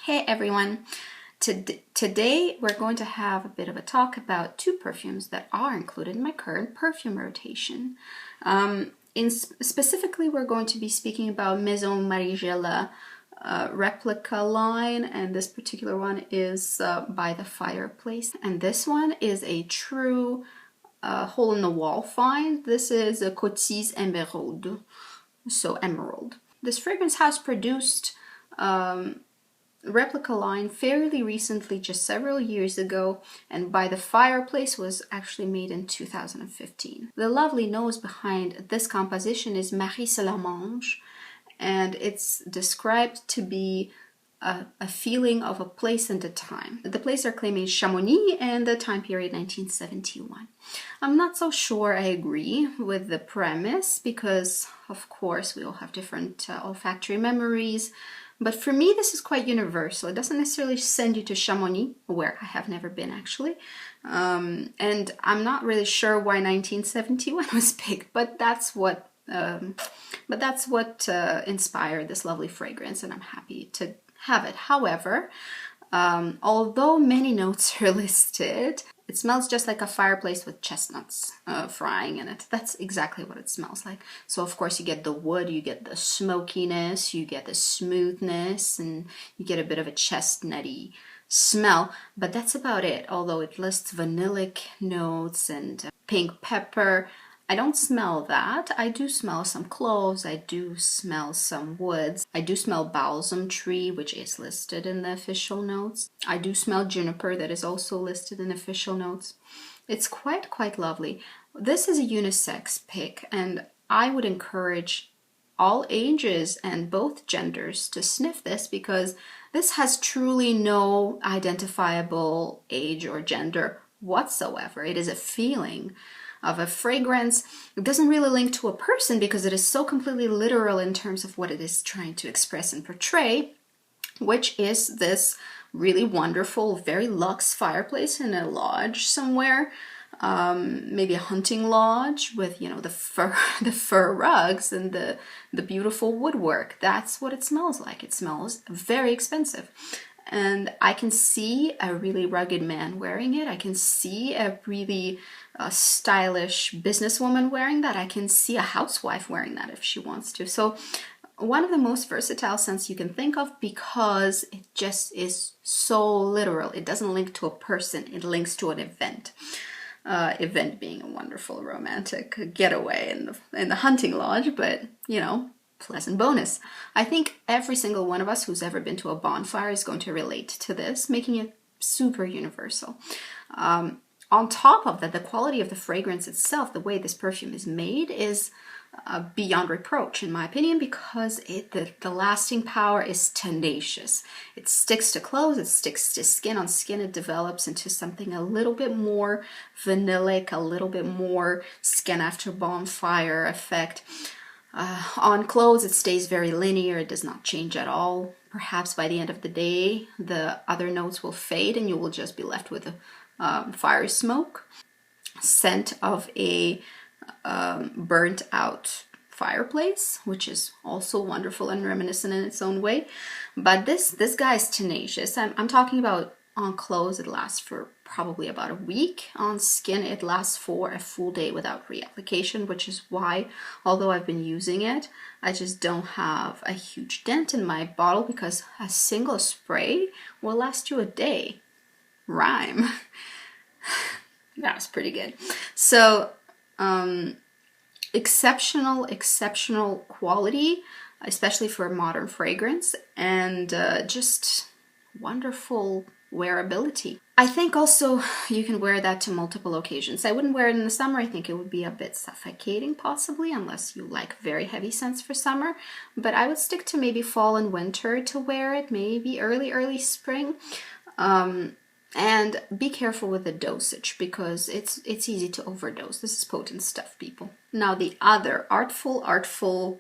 Hey everyone! Today we're going to have a bit of a talk about two perfumes that are included in my current perfume rotation. Specifically, we're going to be speaking about Maison Margiela Replica line, and this particular one is by the Fireplace. And this one is a true hole-in-the-wall find. This is a Coty Emeraude, so emerald. This fragrance house produced Replica line fairly recently, just several years ago, and by the Fireplace was actually made in 2015. The lovely nose behind this composition is Marie se la mange, and it's described to be a feeling of a place and a time. The place are claiming Chamonix and the time period 1971. I'm not so sure I agree with the premise because, of course, we all have different olfactory memories. But for me, this is quite universal. It doesn't necessarily send you to Chamonix, where I have never been actually. And I'm not really sure why 1971 was picked, but that's what inspired this lovely fragrance, and I'm happy to have it. However, although many notes are listed, it smells just like a fireplace with chestnuts frying in it. That's exactly what it smells like. So of course you get the wood, you get the smokiness, you get the smoothness, and you get a bit of a chestnutty smell, but that's about it. Although it lists vanillic notes and pink pepper, I don't smell that. I do smell some cloves, I do smell some woods, I do smell balsam tree, which is listed in the official notes. I do smell juniper, that is also listed in official notes. It's quite lovely. This is a unisex pick, and I would encourage all ages and both genders to sniff this, because this has truly no identifiable age or gender whatsoever. It is a feeling of a fragrance. It doesn't really link to a person because it is so completely literal in terms of what it is trying to express and portray, which is this really wonderful, very luxe fireplace in a lodge somewhere, maybe a hunting lodge with, you know, the fur rugs and the beautiful woodwork. That's what it smells like. It smells very expensive. And I can see a really rugged man wearing it. I can see a really stylish businesswoman wearing that. I can see a housewife wearing that if she wants to. So one of the most versatile scents you can think of, because it just is so literal. It doesn't link to a person, it links to an event. Event being a wonderful romantic getaway in the hunting lodge, but you know, pleasant bonus. I think every single one of us who's ever been to a bonfire is going to relate to this, making it super universal. On top of that, the quality of the fragrance itself, the way this perfume is made, is beyond reproach, in my opinion, because the lasting power is tenacious. It sticks to clothes, it sticks to skin. On skin, it develops into something a little bit more vanillic, a little bit more skin after bonfire effect. On clothes, it stays very linear, it does not change at all. Perhaps by the end of the day, the other notes will fade and you will just be left with a fire smoke, scent of a burnt out fireplace, which is also wonderful and reminiscent in its own way. But this guy is tenacious. I'm talking about on clothes, it lasts for probably about a week. On skin, it lasts for a full day without reapplication, which is why, although I've been using it, I just don't have a huge dent in my bottle, because a single spray will last you a day. Rhyme. That was pretty good. So, exceptional quality, especially for a modern fragrance, and just wonderful wearability. I think also you can wear that to multiple occasions. I wouldn't wear it in the summer. I think it would be a bit suffocating possibly, unless you like very heavy scents for summer. But I would stick to maybe fall and winter to wear it, maybe early spring. And be careful with the dosage, because it's easy to overdose. This is potent stuff, people. Now the other artful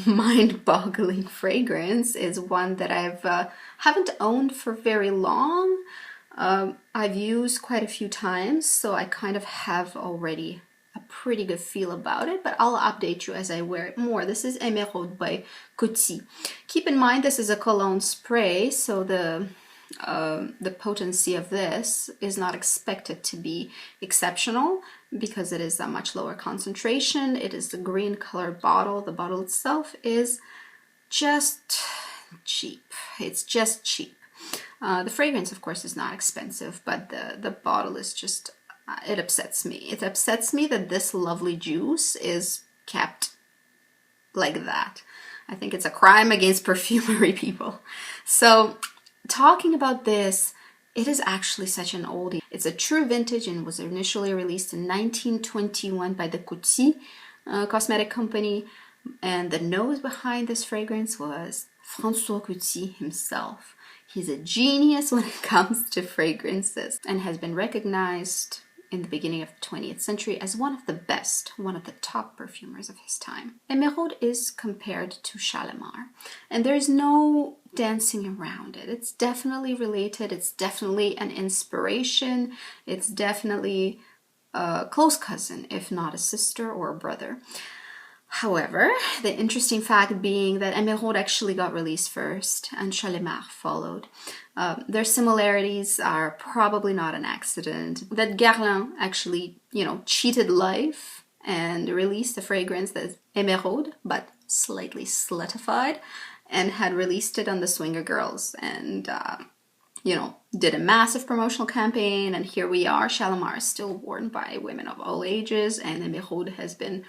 mind-boggling fragrance is one that I've haven't owned for very long. I've used quite a few times, so I kind of have already a pretty good feel about it, but I'll update you as I wear it more. This is Emeraude by Coty. Keep in mind this is a cologne spray, so the potency of this is not expected to be exceptional because it is a much lower concentration. It is the green colored bottle. The bottle itself is just cheap. It's just cheap. The fragrance, of course, is not expensive, but the bottle is just, it upsets me. It upsets me that this lovely juice is kept like that. I think it's a crime against perfumery people. So talking about this, it is actually such an oldie. It's a true vintage and was initially released in 1921 by the Coty cosmetic company. And the nose behind this fragrance was François Coty himself. He's a genius when it comes to fragrances and has been recognized in the beginning of the 20th century as one of the best, one of the top perfumers of his time. Emeraude is compared to Shalimar, and there's no dancing around it. It's definitely related, it's definitely an inspiration, it's definitely a close cousin, if not a sister or a brother. However, the interesting fact being that Emeraude actually got released first and Shalimar followed. Their similarities are probably not an accident. That Guerlain actually, cheated life and released a fragrance that's Emeraude, but slightly sluttified, and had released it on the Swinger Girls and did a massive promotional campaign, and here we are. Shalimar is still worn by women of all ages, and Emeraude has been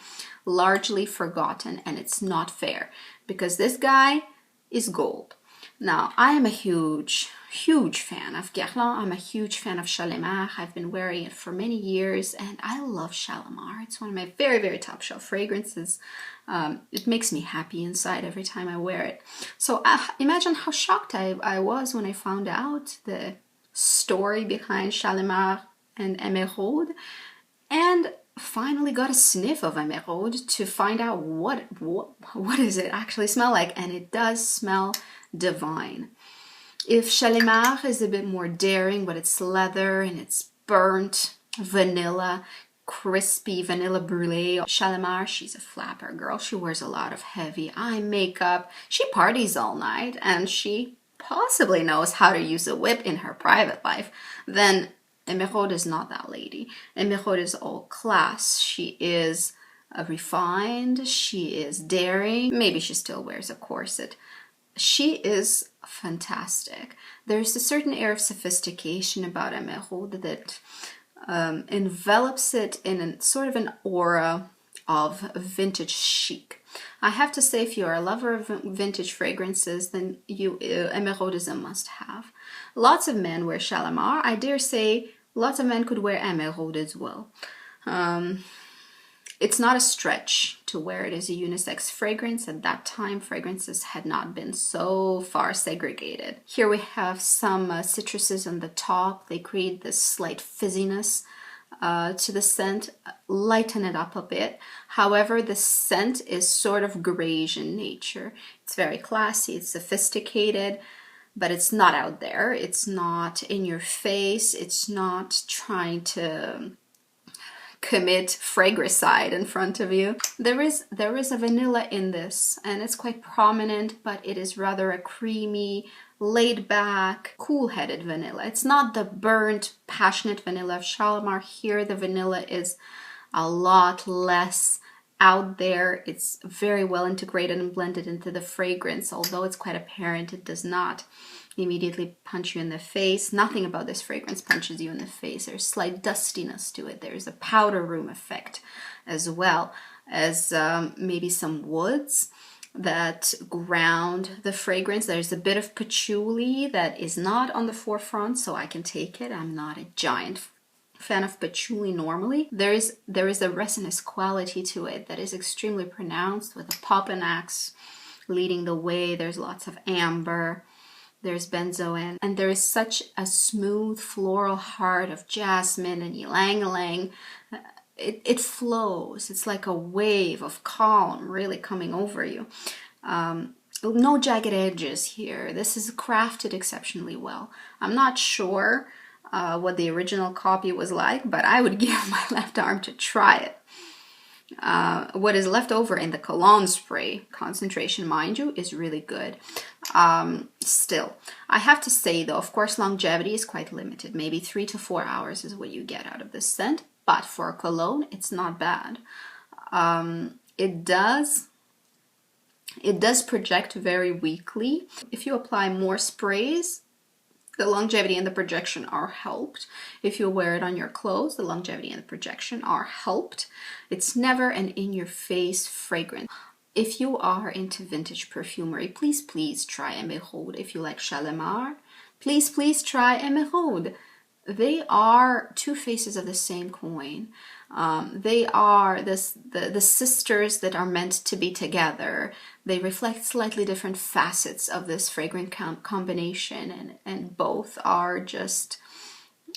largely forgotten, and it's not fair because this guy is gold. Now, I am a huge fan of Guerlain. I'm a huge fan of Shalimar. I've been wearing it for many years, and I love Shalimar. It's one of my very, very top shelf fragrances. It makes me happy inside every time I wear it. So imagine how shocked I was when I found out the story behind Shalimar and Emeraude, and finally got a sniff of Emeraude to find out what does it actually smell like, and it does smell divine. If Shalimar is a bit more daring, but it's leather and it's burnt vanilla, crispy vanilla brulee. Shalimar, she's a flapper girl. She wears a lot of heavy eye makeup. She parties all night, and she possibly knows how to use a whip in her private life. Then Emeraude is not that lady. Emeraude is all class. She is refined. She is daring. Maybe she still wears a corset. She is fantastic. There's a certain air of sophistication about Emeraude that envelops it in a sort of an aura of vintage chic. I have to say, if you are a lover of vintage fragrances, then Emeraude is a must-have. Lots of men wear Shalimar. I dare say lots of men could wear Emeraude as well. It's not a stretch to wear it as a unisex fragrance. At that time, fragrances had not been so far segregated. Here we have some citruses on the top. They create this slight fizziness to the scent, lighten it up a bit. However, the scent is sort of grayish in nature. It's very classy, it's sophisticated, but it's not out there. It's not in your face. It's not trying to commit fragricide in front of you. There is a vanilla in this, and it's quite prominent, but it is rather a creamy, laid back, cool-headed vanilla. It's not the burnt, passionate vanilla of Shalimar. Here the vanilla is a lot less out there. It's very well integrated and blended into the fragrance. Although it's quite apparent, it does not immediately punch you in the face. Nothing about this fragrance punches you in the face. There's slight dustiness to it. There's a powder room effect, as well as maybe some woods that ground the fragrance. There's a bit of patchouli that is not on the forefront, so I can take it. I'm not a giant fan of patchouli normally. There is a resinous quality to it that is extremely pronounced, with a popanax leading the way. There's lots of amber. There's benzoin, and there is such a smooth floral heart of jasmine and ylang-ylang. It flows. It's like a wave of calm really coming over you. No jagged edges here. This is crafted exceptionally well. I'm not sure what the original copy was like, but I would give my left arm to try it. what is left over in the cologne spray, concentration mind you, is really good. Still, I have to say though, of course, longevity is quite limited. Maybe 3 to 4 hours is what you get out of this scent, but for a cologne, it's not bad. It does project very weakly. If you apply more sprays, the longevity and the projection are helped. If you wear it on your clothes, the longevity and the projection are helped. It's never an in-your-face fragrance. If you are into vintage perfumery, please try Emeraude. If you like Shalimar, please try Emeraude. They are two faces of the same coin. They are the sisters that are meant to be together. They reflect slightly different facets of this fragrant combination, and both are just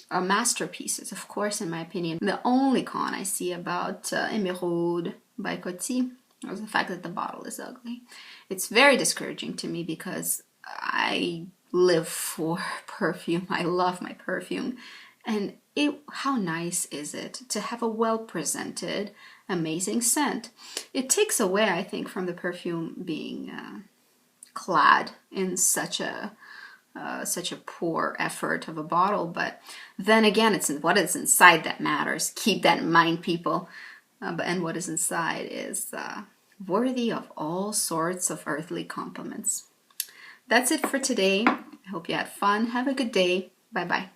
masterpieces, of course, in my opinion. The only con I see about Emeraude by Coty is the fact that the bottle is ugly. It's very discouraging to me because I live for perfume. I love my perfume. And how nice is it to have a well-presented, amazing scent? It takes away, I think, from the perfume being clad in such a poor effort of a bottle. But then again, it's what is inside that matters. Keep that in mind, people. And what is inside is worthy of all sorts of earthly compliments. That's it for today. I hope you had fun. Have a good day. Bye-bye.